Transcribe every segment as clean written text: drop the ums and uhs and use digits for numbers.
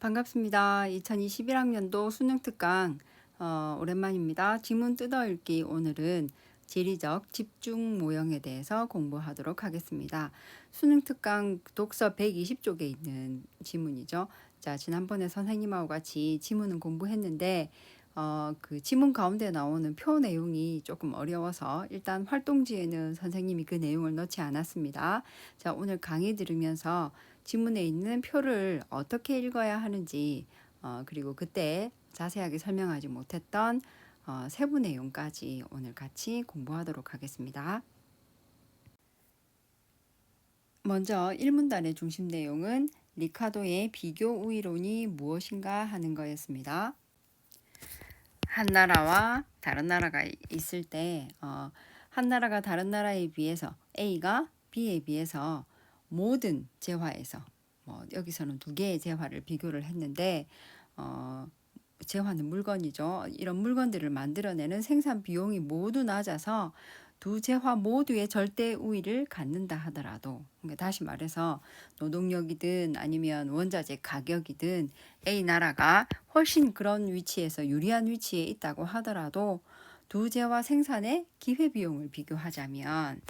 반갑습니다. 2021학년도 수능특강 오랜만입니다. 지문 뜯어읽기 오늘은 지리적 집중 모형에 대해서 공부하도록 하겠습니다. 수능특강 독서 120쪽에 있는 지문이죠. 자, 지난번에 선생님하고 같이 지문은 공부했는데 그 지문 가운데 나오는 표 내용이 조금 어려워서 일단 활동지에는 선생님이 그 내용을 넣지 않았습니다. 자, 오늘 강의 들으면서 지문에 있는 표를 어떻게 읽어야 하는지 그리고 그때 자세하게 설명하지 못했던 세부 내용까지 오늘 같이 공부하도록 하겠습니다. 먼저 1문단의 중심 내용은 리카도의 비교 우위론이 무엇인가 하는 거였습니다. 한 나라와 다른 나라가 있을 때 한 나라가 다른 나라에 비해서 A가 B에 비해서 모든 재화에서 여기서는 두 개의 재화를 비교를 했는데 재화는 물건이죠. 이런 물건들을 만들어내는 생산 비용이 모두 낮아서 두 재화 모두의 절대 우위를 갖는다 하더라도, 그러니까 다시 말해서 노동력이든 아니면 원자재 가격이든 A 나라가 훨씬 그런 위치에서 유리한 위치에 있다고 하더라도 두 재화 생산의 기회비용을 비교하자면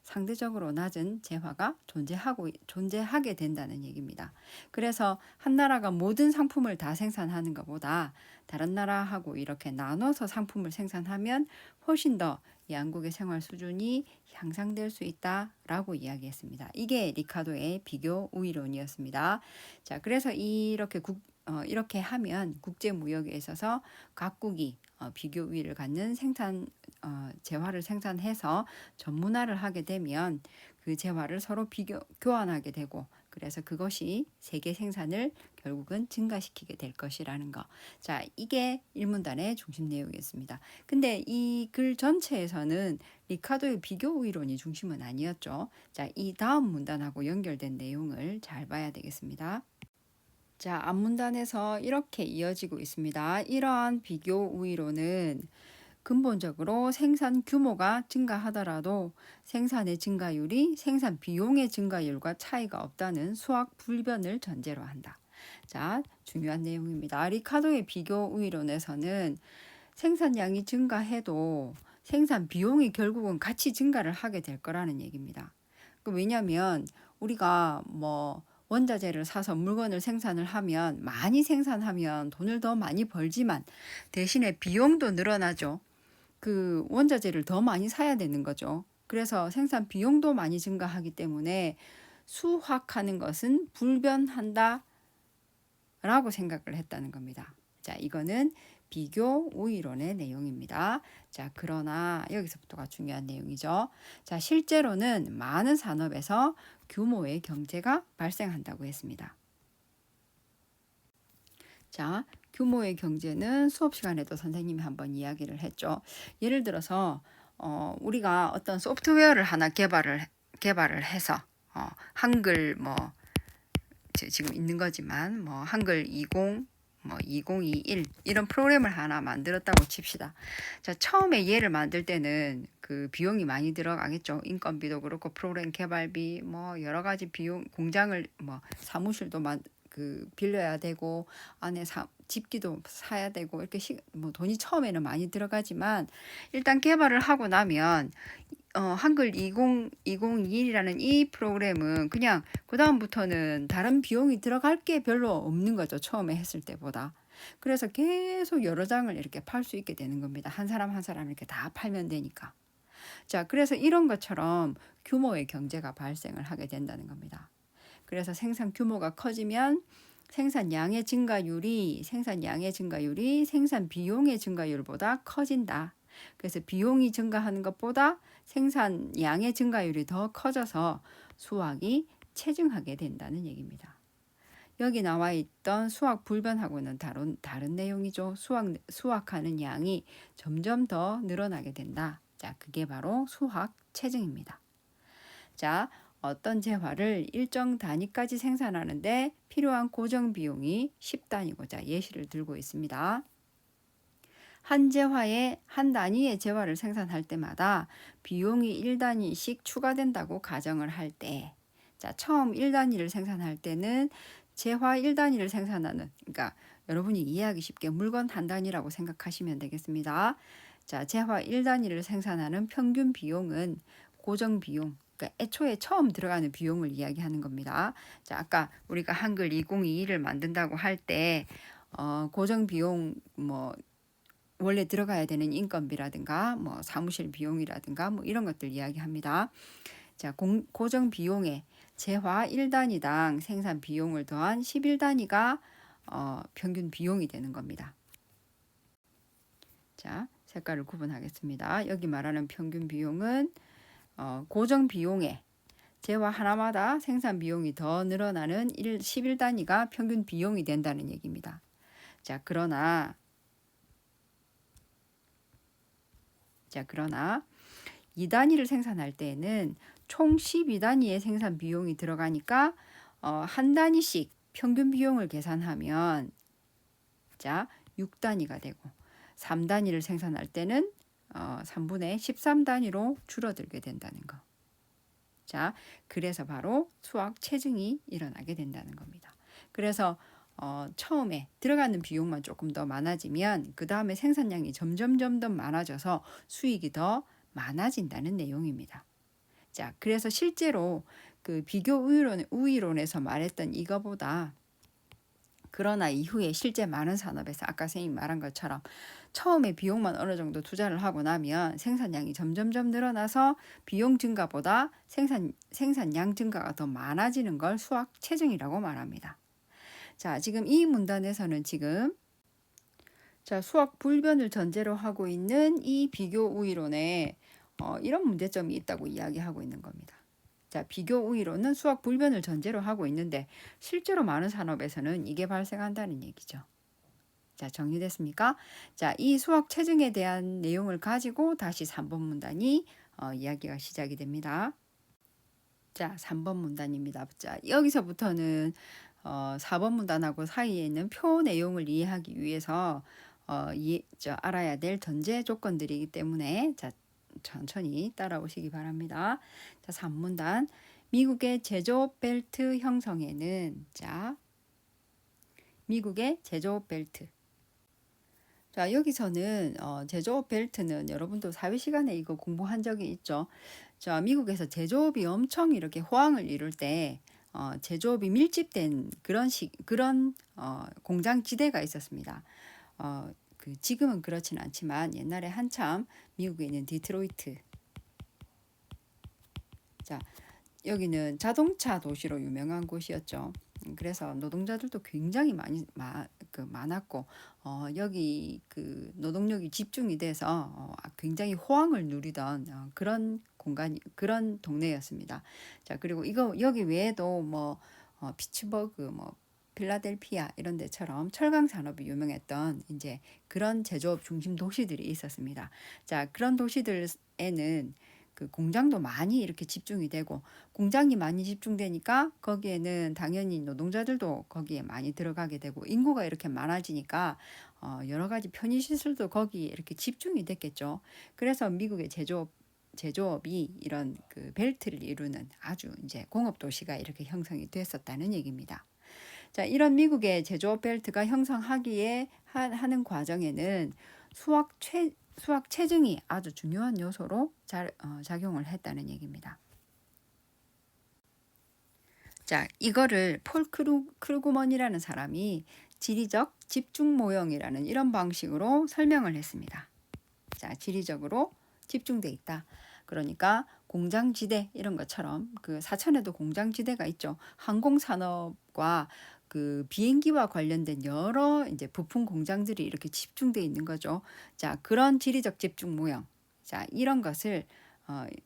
상대적으로 낮은 재화가 존재하게 된다는 얘기입니다. 그래서 한 나라가 모든 상품을 다 생산하는 것보다 다른 나라하고 이렇게 나눠서 상품을 생산하면 훨씬 더 양국의 생활 수준이 향상될 수 있다라고 이야기했습니다. 이게 리카도의 비교 우위론이었습니다. 자, 그래서 이렇게 하면 국제무역에 있어서 각국이 비교 우위를 갖는 재화를 생산해서 전문화를 하게 되면 그 재화를 서로 교환하게 되고, 그래서 그것이 세계 생산을 결국은 증가시키게 될 것이라는 거. 자, 이게 1문단의 중심 내용이었습니다. 근데 이 글 전체에서는 리카도의 비교 우위론이 중심은 아니었죠. 자, 이 다음 문단하고 연결된 내용을 잘 봐야 되겠습니다. 자, 앞문단에서 이렇게 이어지고 있습니다. 이러한 비교 우위론은 근본적으로 생산 규모가 증가하더라도 생산의 증가율이 생산 비용의 증가율과 차이가 없다는 수학 불변을 전제로 한다. 자, 중요한 내용입니다. 리카도의 비교 우위론에서는 생산량이 증가해도 생산 비용이 결국은 같이 증가를 하게 될 거라는 얘기입니다. 왜냐하면 우리가 원자재를 사서 물건을 많이 생산하면 돈을 더 많이 벌지만 대신에 비용도 늘어나죠. 그 원자재를 더 많이 사야 되는 거죠. 그래서 생산 비용도 많이 증가하기 때문에 수확하는 것은 불변한다 라고 생각을 했다는 겁니다. 자, 이거는 비교 우위론의 내용입니다. 자, 그러나 여기서부터가 중요한 내용이죠. 자, 실제로는 많은 산업에서 규모의 경제가 발생한다고 했습니다. 자, 규모의 경제는 수업 시간에도 선생님이 한번 이야기를 했죠. 예를 들어서 우리가 어떤 소프트웨어를 하나 개발을 해서 한글 지금 있는 거지만 한글 2021 이런 프로그램을 하나 만들었다고 칩시다. 자, 처음에 얘를 만들 때는 그 비용이 많이 들어가겠죠. 인건비도 그렇고 프로그램 개발비 여러 가지 비용, 공장을 사무실도 빌려야 되고 안에 집기도 사야 되고 이렇게 돈이 처음에는 많이 들어가지만 일단 개발을 하고 나면 한글 2021이라는 이 프로그램은 그냥 그 다음부터는 다른 비용이 들어갈 게 별로 없는 거죠. 처음에 했을 때보다. 그래서 계속 여러 장을 이렇게 팔 수 있게 되는 겁니다. 한 사람 한 사람 이렇게 다 팔면 되니까. 자, 그래서 이런 것처럼 규모의 경제가 발생을 하게 된다는 겁니다. 그래서 생산 규모가 커지면 생산량의 증가율이 생산 비용의 증가율보다 커진다. 그래서 비용이 증가하는 것보다 생산량의 증가율이 더 커져서 수확이 체증하게 된다는 얘기입니다. 여기 나와 있던 수확 불변하고는 다른 내용이죠. 수확하는 양이 점점 더 늘어나게 된다. 자, 그게 바로 수확 체증입니다. 자, 어떤 재화를 일정 단위까지 생산하는데 필요한 고정 비용이 10단위고, 자, 예시를 들고 있습니다. 한 단위의 재화를 생산할 때마다 비용이 1단위씩 추가된다고 가정을 할 때, 자, 처음 1단위를 생산할 때는 재화 1단위를 생산하는, 그러니까 여러분이 이해하기 쉽게 물건 한 단위라고 생각하시면 되겠습니다. 자, 재화 1단위를 생산하는 평균 비용은 고정 비용, 그러니까 애초에 처음 들어가는 비용을 이야기하는 겁니다. 자, 아까 우리가 한글 2022를 만든다고 할 때 고정 비용 뭐 원래 들어가야 되는 인건비라든가 뭐 사무실 비용이라든가 뭐 이런 것들 이야기합니다. 자, 고정 비용에 재화 1단위당 생산 비용을 더한 11단위가 평균 비용이 되는 겁니다. 자, 색깔을 구분하겠습니다. 여기 말하는 평균 비용은 고정 비용에 재화 하나마다 생산 비용이 더 늘어나는 11단위가 평균 비용이 된다는 얘기입니다. 자, 그러나 2단위를 생산할 때에는 총 12단위의 생산 비용이 들어가니까 한 단위씩 평균 비용을 계산하면 자 6단위가 되고 3단위를 생산할 때는 3분의 13단위로 줄어들게 된다는 거. 자, 그래서 바로 수학 체증이 일어나게 된다는 겁니다. 그래서 처음에 들어가는 비용만 조금 더 많아지면 그 다음에 생산량이 점점 더 많아져서 수익이 더 많아진다는 내용입니다. 자, 그래서 실제로 그 비교 우위론에서 말했던 이거보다 그러나 이후에 실제 많은 산업에서 아까 선생님 말한 것처럼 처음에 비용만 어느 정도 투자를 하고 나면 생산량이 점점 늘어나서 비용 증가보다 생산량 증가가 더 많아지는 걸 수학 체증이라고 말합니다. 자, 지금 이 문단에서는 지금 수학 불변을 전제로 하고 있는 이 비교 우위론에 이런 문제점이 있다고 이야기하고 있는 겁니다. 자, 비교 우위론은 수학 불변을 전제로 하고 있는데 실제로 많은 산업에서는 이게 발생한다는 얘기죠. 자, 정리됐습니까? 자, 이 수학 체증에 대한 내용을 가지고 다시 3번 문단이 이야기가 시작이 됩니다. 자, 3번 문단입니다. 자, 여기서부터는 4번 문단하고 사이에 있는 표 내용을 이해하기 위해서 알아야 될 전제 조건들이기 때문에 자, 천천히 따라오시기 바랍니다. 자, 3문단 미국의 제조업 벨트 형성에는 미국의 제조업 벨트. 자, 여기서는 제조업 벨트는 여러분도 사회 시간에 이거 공부한 적이 있죠. 자, 미국에서 제조업이 엄청 이렇게 호황을 이룰 때 제조업이 밀집된 그런 공장 지대가 있었습니다. 지금은 그렇진 않지만 옛날에 한참 미국에 있는 디트로이트. 자, 여기는 자동차 도시로 유명한 곳이었죠. 그래서 노동자들도 굉장히 많았고 여기 그 노동력이 집중이 돼서 굉장히 호황을 누리던 그런 동네였습니다. 자, 그리고 여기 외에도 피츠버그 필라델피아 이런 데처럼 철강 산업이 유명했던 이제 그런 제조업 중심 도시들이 있었습니다. 자, 그런 도시들에는 그 공장도 많이 이렇게 집중이 되고 공장이 많이 집중되니까 거기에는 당연히 노동자들도 거기에 많이 들어가게 되고 인구가 이렇게 많아지니까 여러 가지 편의시설도 거기에 이렇게 집중이 됐겠죠. 그래서 미국의 제조업이 이런 그 벨트를 이루는 아주 이제 공업 도시가 이렇게 형성이 됐었다는 얘기입니다. 자, 이런 미국의 제조업 벨트가 형성하기에 하는 과정에는 수학 체증이 아주 중요한 요소로 작용을 했다는 얘기입니다. 자, 이거를 폴 크루그먼이라는 사람이 지리적 집중 모형이라는 이런 방식으로 설명을 했습니다. 자, 지리적으로 집중돼 있다. 그러니까 공장지대 이런 것처럼 그 사천에도 공장지대가 있죠. 항공산업과 그 비행기와 관련된 여러 이제 부품 공장들이 이렇게 집중돼 있는 거죠. 자, 그런 지리적 집중 모형. 자, 이런 것을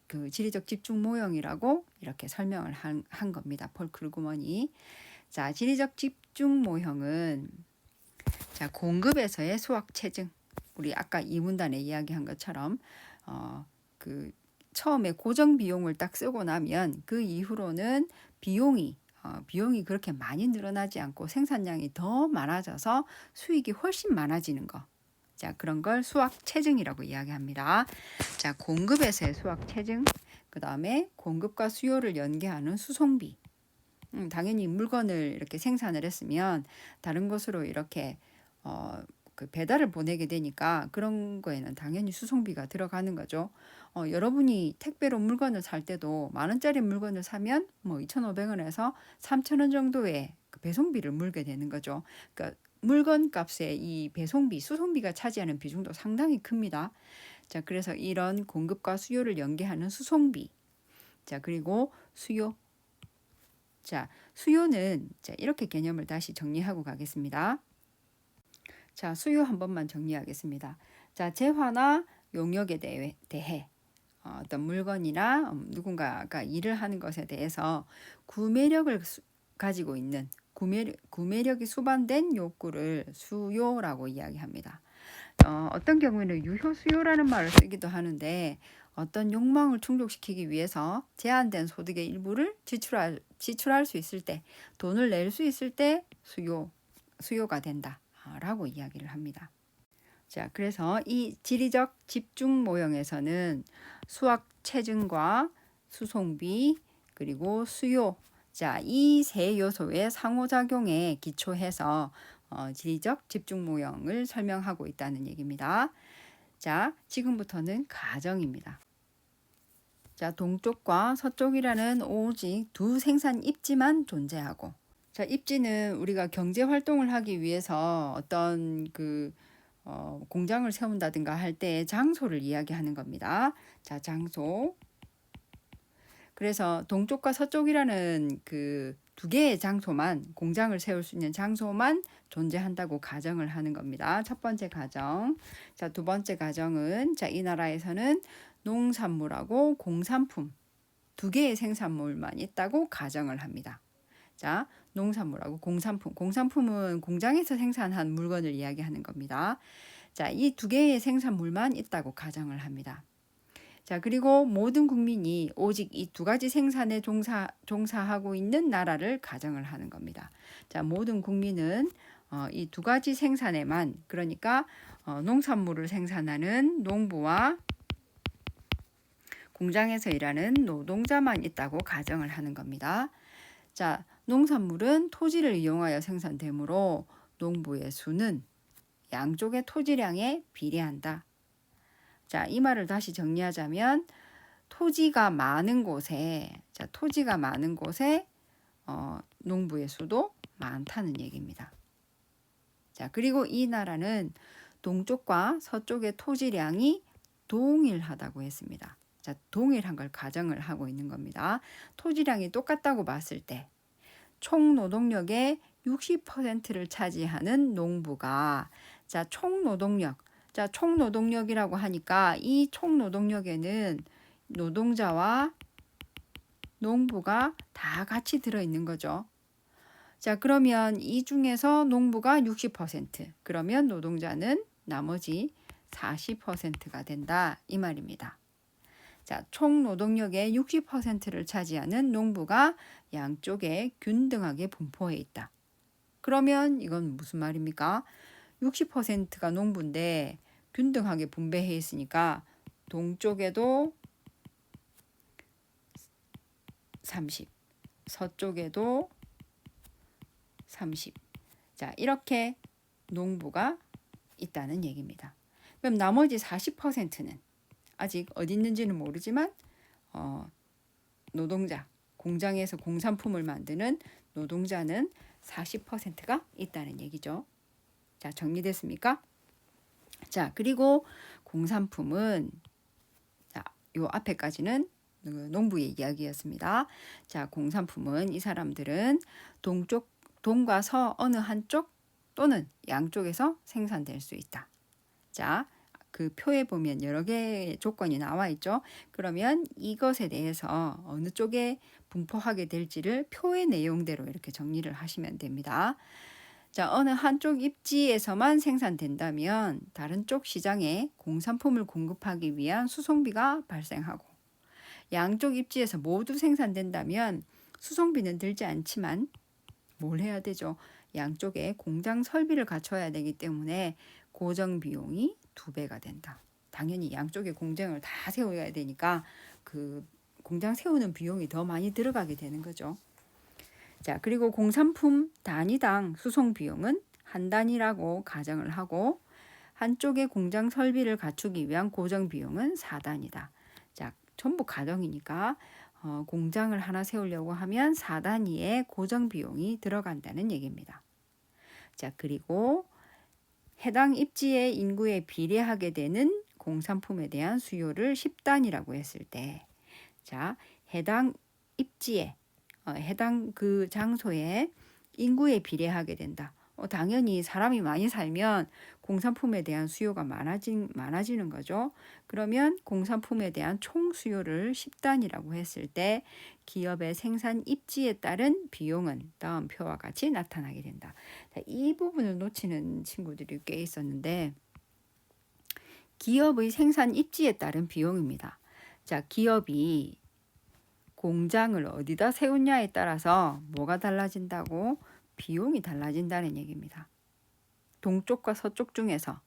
그 지리적 집중 모형이라고 이렇게 설명을 한 겁니다. 폴 크루그먼이. 자, 지리적 집중 모형은 자, 공급에서의 수학 체증. 우리 아까 이 문단에 이야기한 것처럼 그 처음에 고정 비용을 딱 쓰고 나면 그 이후로는 비용이 그렇게 많이 늘어나지 않고 생산량이 더 많아져서 수익이 훨씬 많아지는 거. 자, 그런 걸 수학 체증이라고 이야기합니다. 자, 공급에서의 수학 체증. 그 다음에 공급과 수요를 연계하는 수송비. 당연히 물건을 이렇게 생산을 했으면 다른 곳으로 이렇게 그 배달을 보내게 되니까 그런 거에는 당연히 수송비가 들어가는 거죠. 여러분이 택배로 물건을 살 때도 10,000원짜리 물건을 사면 뭐 2,500원에서 3,000원 정도의 그 배송비를 물게 되는 거죠. 그러니까 물건 값에 이 배송비, 수송비가 차지하는 비중도 상당히 큽니다. 자, 그래서 이런 공급과 수요를 연계하는 수송비. 자, 그리고 수요. 자, 수요는 자, 이렇게 개념을 다시 정리하고 가겠습니다. 자, 수요 한 번만 정리하겠습니다. 자, 재화나 용역에 대해 어떤 물건이나 누군가가 일을 하는 것에 대해서 구매력을 가지고 있는 구매력이 수반된 욕구를 수요라고 이야기합니다. 어떤 경우에는 유효 수요라는 말을 쓰기도 하는데 어떤 욕망을 충족시키기 위해서 제한된 소득의 일부를 지출할 수 있을 때, 돈을 낼 수 있을 때 수요가 된다라고 이야기를 합니다. 자, 그래서 이 지리적 집중 모형에서는 수학 체증과 수송비 그리고 수요, 자, 이 세 요소의 상호작용에 기초해서 지리적 집중 모형을 설명하고 있다는 얘기입니다. 자, 지금부터는 가정입니다. 자, 동쪽과 서쪽이라는 오직 두 생산 입지만 존재하고, 자, 입지는 우리가 경제 활동을 하기 위해서 어떤 공장을 세운다든가 할 때 장소를 이야기하는 겁니다. 자, 장소. 그래서 동쪽과 서쪽이라는 그 두 개의 장소만, 공장을 세울 수 있는 장소만 존재한다고 가정을 하는 겁니다. 첫 번째 가정. 자, 두 번째 가정은, 자, 이 나라에서는 농산물하고 공산품 두 개의 생산물만 있다고 가정을 합니다. 자, 농산물하고 공산품. 공산품은 공장에서 생산한 물건을 이야기하는 겁니다. 자, 이 두 개의 생산물만 있다고 가정을 합니다. 자, 그리고 모든 국민이 오직 이 두 가지 생산에 종사하고 있는 나라를 가정을 하는 겁니다. 자, 모든 국민은 이 두 가지 생산에만, 그러니까 농산물을 생산하는 농부와 공장에서 일하는 노동자만 있다고 가정을 하는 겁니다. 자, 농산물은 토지를 이용하여 생산되므로 농부의 수는 양쪽의 토지량에 비례한다. 자, 이 말을 다시 정리하자면 토지가 많은 곳에 농부의 수도 많다는 얘기입니다. 자, 그리고 이 나라는 동쪽과 서쪽의 토지량이 동일하다고 했습니다. 자, 동일한 걸 가정을 하고 있는 겁니다. 토지량이 똑같다고 봤을 때 총 노동력의 60%를 차지하는 농부가, 자, 총 노동력이라고 하니까 이 총 노동력에는 노동자와 농부가 다 같이 들어있는 거죠. 자, 그러면 이 중에서 농부가 60%, 그러면 노동자는 나머지 40%가 된다, 이 말입니다. 자, 총 노동력의 60%를 차지하는 농부가 양쪽에 균등하게 분포해 있다. 그러면 이건 무슨 말입니까? 60%가 농부인데 균등하게 분배해 있으니까 동쪽에도 30, 서쪽에도 30. 자, 이렇게 농부가 있다는 얘기입니다. 그럼 나머지 40%는 아직 어디 있는지는 모르지만 노동자, 공장에서 공산품을 만드는 노동자는 40%가 있다는 얘기죠. 자, 정리됐습니까? 자, 그리고 공산품은, 자, 요 앞에까지는 농부의 이야기였습니다. 자, 공산품은 이 사람들은 동과 서 어느 한쪽 또는 양쪽에서 생산될 수 있다. 자, 그 표에 보면 여러 개의 조건이 나와 있죠. 그러면 이것에 대해서 어느 쪽에 분포하게 될지를 표의 내용대로 이렇게 정리를 하시면 됩니다. 자, 어느 한쪽 입지에서만 생산된다면 다른 쪽 시장에 공산품을 공급하기 위한 수송비가 발생하고, 양쪽 입지에서 모두 생산된다면 수송비는 들지 않지만 뭘 해야 되죠? 양쪽에 공장 설비를 갖춰야 되기 때문에 고정 비용이 2배가 된다. 당연히 양쪽에 공장을 다 세워야 되니까 그 공장 세우는 비용이 더 많이 들어가게 되는 거죠. 자, 그리고 공산품 단위당 수송 비용은 한 단위라고 가정을 하고 한쪽의 공장 설비를 갖추기 위한 고정 비용은 4단이다. 자, 전부 가정이니까 공장을 하나 세우려고 하면 4단위의 고정 비용이 들어간다는 얘기입니다. 자, 그리고 해당 입지의 인구에 비례하게 되는 공산품에 대한 수요를 10단이라고 했을 때, 자, 해당 입지에 해당 그 장소의 인구에 비례하게 된다. 당연히 사람이 많이 살면 공산품에 대한 수요가 많아지는 거죠. 그러면 공산품에 대한 총 수요를 10단이라고 했을 때 기업의 생산 입지에 따른 비용은 다음 표와 같이 나타나게 된다. 이 부분을 놓치는 친구들이 꽤 있었는데, 기업의 생산 입지에 따른 비용입니다. 자, 기업이 공장을 어디다 세우냐에 따라서 뭐가 달라진다고? 비용이 달라진다는 얘기입니다. 동쪽과 서쪽 중에서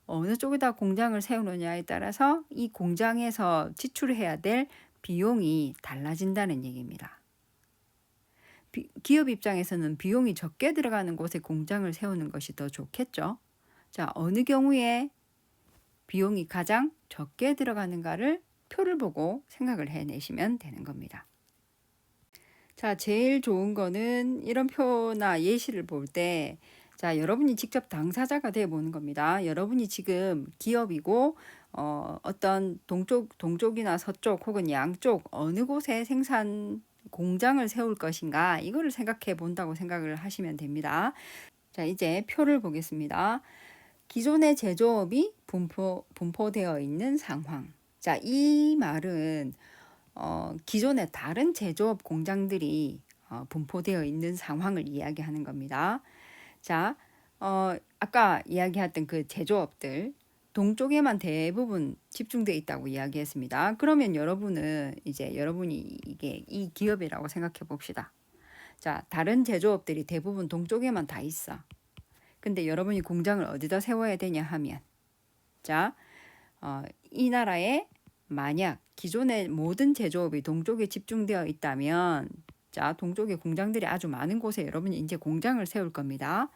어느 쪽에다 공장을 세우느냐에 따라서 이 공장에서 지출해야 될 비용이 달라진다는 얘기입니다. 기업 입장에서는 비용이 적게 들어가는 곳에 공장을 세우는 것이 더 좋겠죠. 자, 어느 경우에 비용이 가장 적게 들어가는가를 표를 보고 생각을 해내시면 되는 겁니다. 자, 제일 좋은 거는 이런 표나 예시를 볼 때, 자, 여러분이 직접 당사자가 돼 보는 겁니다. 여러분이 지금 기업이고 어떤 동쪽이나 서쪽 혹은 양쪽 어느 곳에 생산 공장을 세울 것인가, 이거를 생각해 본다고 생각을 하시면 됩니다. 자, 이제 표를 보겠습니다. 기존의 제조업이 분포되어 있는 상황. 자, 이 말은 기존의 다른 제조업 공장들이 분포되어 있는 상황을 이야기하는 겁니다. 자, 아까 이야기했던 그 제조업들 동쪽에만 대부분 집중되어 있다고 이야기했습니다. 그러면 여러분이 이게 이 기업이라고 생각해 봅시다. 자, 다른 제조업들이 대부분 동쪽에만 다 있어. 근데 여러분이 공장을 어디다 세워야 되냐 하면, 자, 이 나라에 만약 기존의 모든 제조업이 동쪽에 집중되어 있다면, 자, 동쪽에 공장들이 아주 많은 곳에 여러분이 이제 공장을 세울 겁니다.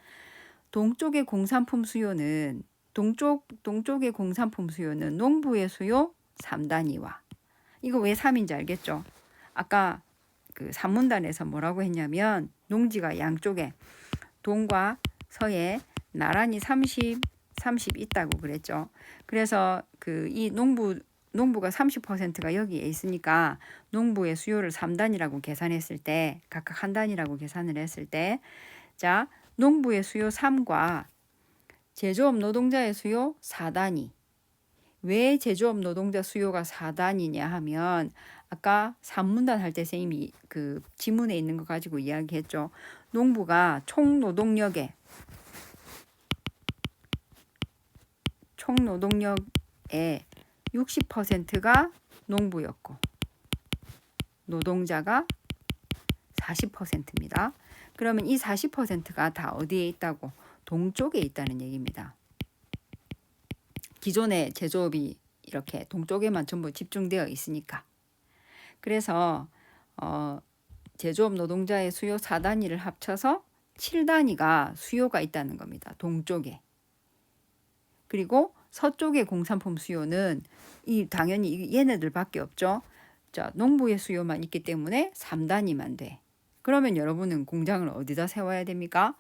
동쪽의 공산품 수요는 동쪽의 공산품 수요는 농부의 수요 3단위와, 이거 왜 3인지 알겠죠? 아까 그 산문단에서 뭐라고 했냐면 농지가 양쪽에 동과 서에 나란히 30 있다고 그랬죠. 그래서 그 이 농부가 30%가 여기에 있으니까 농부의 수요를 3단이라고 계산했을 때, 각각 한 단위라고 계산을 했을 때, 자, 농부의 수요 3과 제조업 노동자의 수요 4단위. 왜 제조업 노동자 수요가 4단위냐 하면, 아까 산문단 할 때 선생님이 그 지문에 있는 거 가지고 이야기했죠. 농부가 총 노동력의 60%가 농부였고 노동자가 40%입니다. 그러면 이 40%가 다 어디에 있다고? 동쪽에 있다는 얘기입니다. 기존의 제조업이 이렇게 동쪽에만 전부 집중되어 있으니까. 그래서 제조업 노동자의 수요 4단위를 합쳐서 7단위가 수요가 있다는 겁니다. 동쪽에. 그리고 서쪽의 공산품 수요는 당연히 얘네들밖에 없죠. 자, 농부의 수요만 있기 때문에 3단위만 돼. 그러면 여러분은 공장을 어디다 세워야 됩니까?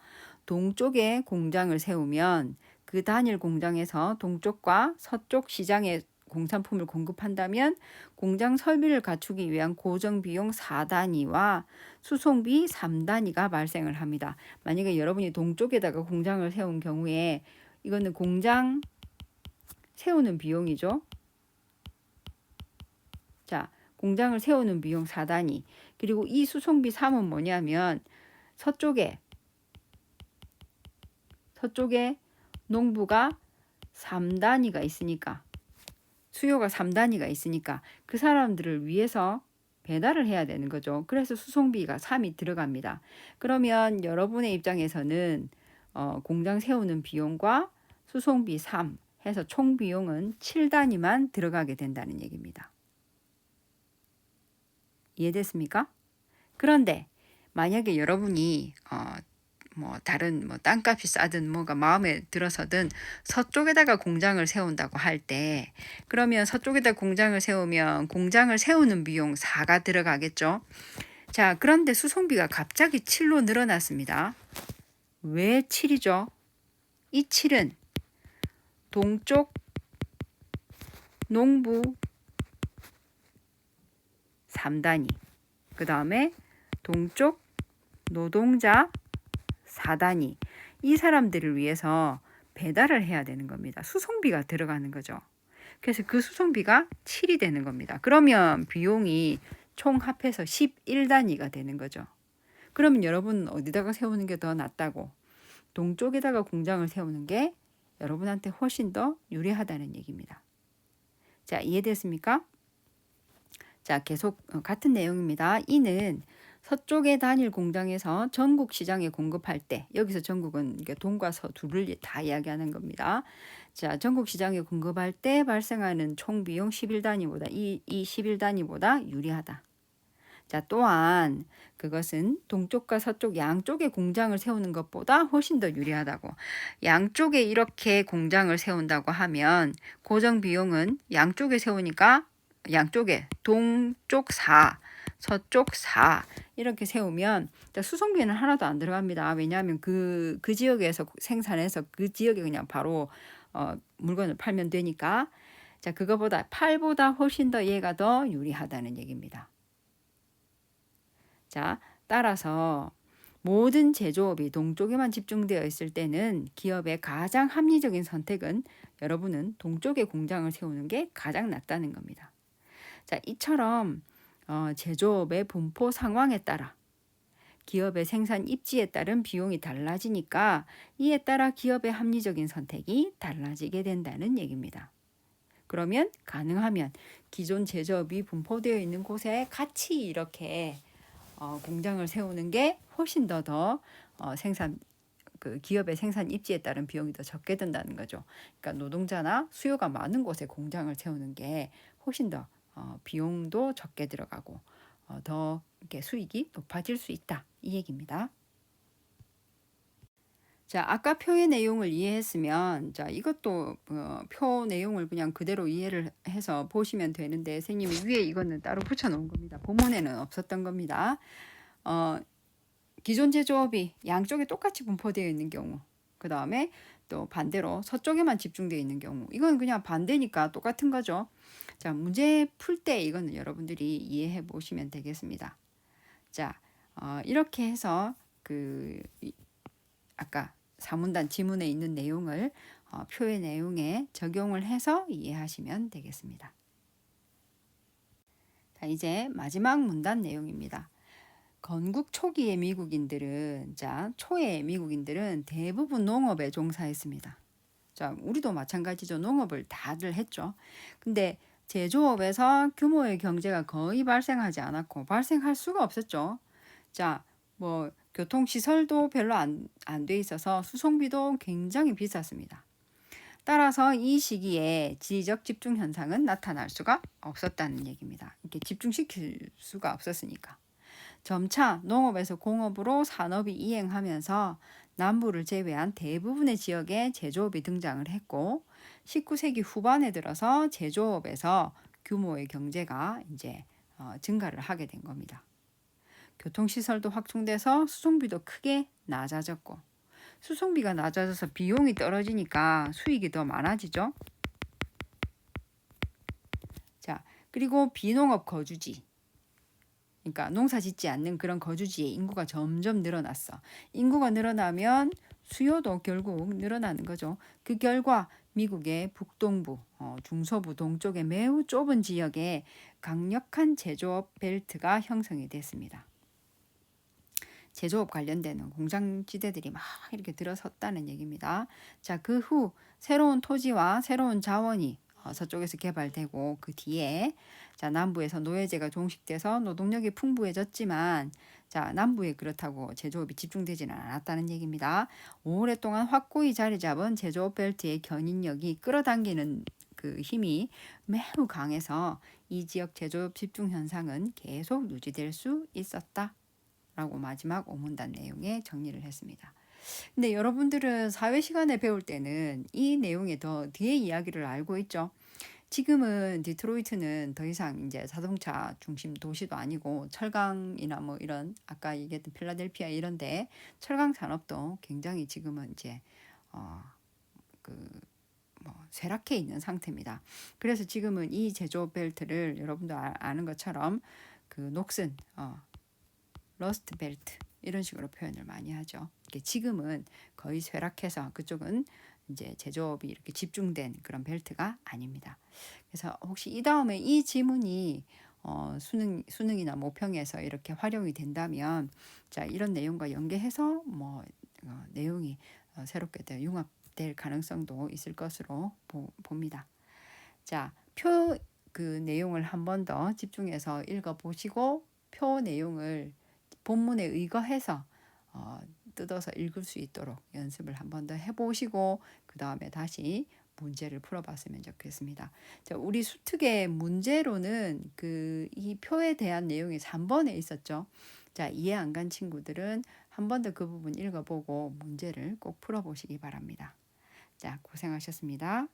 동쪽에 공장을 세우면 그 단일 공장에서 동쪽과 서쪽 시장에 공산품을 공급한다면 공장 설비를 갖추기 위한 고정 비용 4단위와 수송비 3단위가 발생을 합니다. 만약에 여러분이 동쪽에다가 공장을 세운 경우에 이거는 공장 세우는 비용이죠. 자, 공장을 세우는 비용 4단위. 그리고 이 수송비 3은 뭐냐면 서쪽에 농부가 3단위가 있으니까, 수요가 3단위가 있으니까 그 사람들을 위해서 배달을 해야 되는 거죠. 그래서 수송비가 3이 들어갑니다. 그러면 여러분의 입장에서는 공장 세우는 비용과 수송비 3 해서 총 비용은 7단위만 들어가게 된다는 얘기입니다. 이해됐습니까? 그런데 만약에 여러분이 뭐 다른 뭐 땅값이 싸든 뭐가 마음에 들어서든 서쪽에다가 공장을 세운다고 할 때, 그러면 서쪽에다 공장을 세우면 공장을 세우는 비용 4가 들어가겠죠. 자, 그런데 수송비가 갑자기 7로 늘어났습니다. 왜 7이죠? 이 7은 동쪽 농부 3단위, 그 다음에 동쪽 노동자 4단위, 이 사람들을 위해서 배달을 해야 되는 겁니다. 수송비가 들어가는 거죠. 그래서 그 수송비가 7이 되는 겁니다. 그러면 비용이 총 합해서 11단위가 되는 거죠. 그러면 여러분 어디다가 세우는 게 더 낫다고? 동쪽에다가 공장을 세우는 게 여러분한테 훨씬 더 유리하다는 얘기입니다. 자, 이해됐습니까? 자, 계속 같은 내용입니다. 이는 서쪽의 단일 공장에서 전국 시장에 공급할 때, 여기서 전국은 동과 서 둘을 다 이야기하는 겁니다. 자, 전국 시장에 공급할 때 발생하는 총 비용 11단위보다 이 11단위보다 유리하다. 자, 또한 그것은 동쪽과 서쪽 양쪽에 공장을 세우는 것보다 훨씬 더 유리하다고. 양쪽에 이렇게 공장을 세운다고 하면 고정 비용은 양쪽에 세우니까 양쪽에 동쪽 4, 서쪽 4 이렇게 세우면 수송비는 하나도 안 들어갑니다. 왜냐하면 그 지역에서 생산해서 그 지역에 그냥 바로 물건을 팔면 되니까. 자, 그거보다 8보다 훨씬 더 얘가 더 유리하다는 얘기입니다. 자, 따라서 모든 제조업이 동쪽에만 집중되어 있을 때는 기업의 가장 합리적인 선택은 여러분은 동쪽에 공장을 세우는 게 가장 낫다는 겁니다. 자, 이처럼 제조업의 분포 상황에 따라 기업의 생산 입지에 따른 비용이 달라지니까 이에 따라 기업의 합리적인 선택이 달라지게 된다는 얘기입니다. 그러면 가능하면 기존 제조업이 분포되어 있는 곳에 같이 이렇게 공장을 세우는 게 훨씬 더 생산 그 기업의 생산 입지에 따른 비용이 더 적게 든다는 거죠. 그러니까 노동자나 수요가 많은 곳에 공장을 세우는 게 훨씬 더 비용도 적게 들어가고 더 이렇게 수익이 높아질 수 있다, 이 얘기입니다. 자, 아까 표의 내용을 이해했으면, 자, 이것도 표 내용을 그냥 그대로 이해를 해서 보시면 되는데, 선생님이 위에 이거는 따로 붙여놓은 겁니다. 본문에는 없었던 겁니다. 기존 제조업이 양쪽에 똑같이 분포되어 있는 경우, 그 다음에 또 반대로 서쪽에만 집중되어 있는 경우, 이건 그냥 반대니까 똑같은 거죠. 자, 문제 풀 때 이거는 여러분들이 이해해 보시면 되겠습니다. 자, 이렇게 해서 아까 사문단 지문에 있는 내용을 표의 내용에 적용을 해서 이해하시면 되겠습니다. 자, 이제 마지막 문단 내용입니다. 건국 초기의 미국인들은, 자, 초의 미국인들은 대부분 농업에 종사했습니다. 자, 우리도 마찬가지죠. 농업을 다들 했죠. 근데 제조업에서 규모의 경제가 거의 발생하지 않았고 발생할 수가 없었죠. 자, 뭐 교통시설도 별로 안 돼 있어서 수송비도 굉장히 비쌌습니다. 따라서 이 시기에 지리적 집중 현상은 나타날 수가 없었다는 얘기입니다. 이렇게 집중시킬 수가 없었으니까. 점차 농업에서 공업으로 산업이 이행하면서 남부를 제외한 대부분의 지역에 제조업이 등장을 했고 19세기 후반에 들어서 제조업에서 규모의 경제가 이제 증가를 하게 된 겁니다. 교통시설도 확충돼서 수송비도 크게 낮아졌고 수송비가 낮아져서 비용이 떨어지니까 수익이 더 많아지죠. 자, 그리고 비농업 거주지, 그러니까 농사 짓지 않는 그런 거주지의 인구가 점점 늘어났어. 인구가 늘어나면 수요도 결국 늘어나는 거죠. 그 결과 미국의 북동부, 중서부 동쪽의 매우 좁은 지역에 강력한 제조업 벨트가 형성이 됐습니다. 제조업 관련되는 공장지대들이 막 이렇게 들어섰다는 얘기입니다. 자, 그 후 새로운 토지와 새로운 자원이 서쪽에서 개발되고 그 뒤에 자, 남부에서 노예제가 종식돼서 노동력이 풍부해졌지만 자, 남부에 그렇다고 제조업이 집중되지는 않았다는 얘기입니다. 오랫동안 확고히 자리 잡은 제조업 벨트의 견인력이 끌어당기는 그 힘이 매우 강해서 이 지역 제조업 집중 현상은 계속 유지될 수 있었다. 라고 마지막 오문단 내용에 정리를 했습니다. 근데 여러분들은 사회 시간에 배울 때는 이 내용의 더 뒤에 이야기를 알고 있죠. 지금은 디트로이트는 더 이상 이제 자동차 중심 도시도 아니고 철강이나 뭐 이런 아까 얘기했던 필라델피아 이런데 철강 산업도 굉장히 지금은 이제 쇠락해 있는 상태입니다. 그래서 지금은 이 제조 벨트를 여러분도 아는 것처럼 그 녹슨 러스트 벨트 이런 식으로 표현을 많이 하죠. 지금은 거의 쇠락해서 그쪽은 이제 제조업이 이렇게 집중된 그런 벨트가 아닙니다. 그래서 혹시 이 다음에 이 지문이 수능이나 모평에서 이렇게 활용이 된다면 자 이런 내용과 연계해서 내용이 새롭게 융합될 가능성도 있을 것으로 봅니다. 자, 표 그 내용을 한 번 더 집중해서 읽어보시고 표 내용을 본문에 의거해서 뜯어서 읽을 수 있도록 연습을 한 번 더 해보시고 그 다음에 다시 문제를 풀어봤으면 좋겠습니다. 자, 우리 수특의 문제로는 이 표에 대한 내용이 3번에 있었죠. 자, 이해 안 간 친구들은 한 번 더 그 부분 읽어보고 문제를 꼭 풀어보시기 바랍니다. 자, 고생하셨습니다.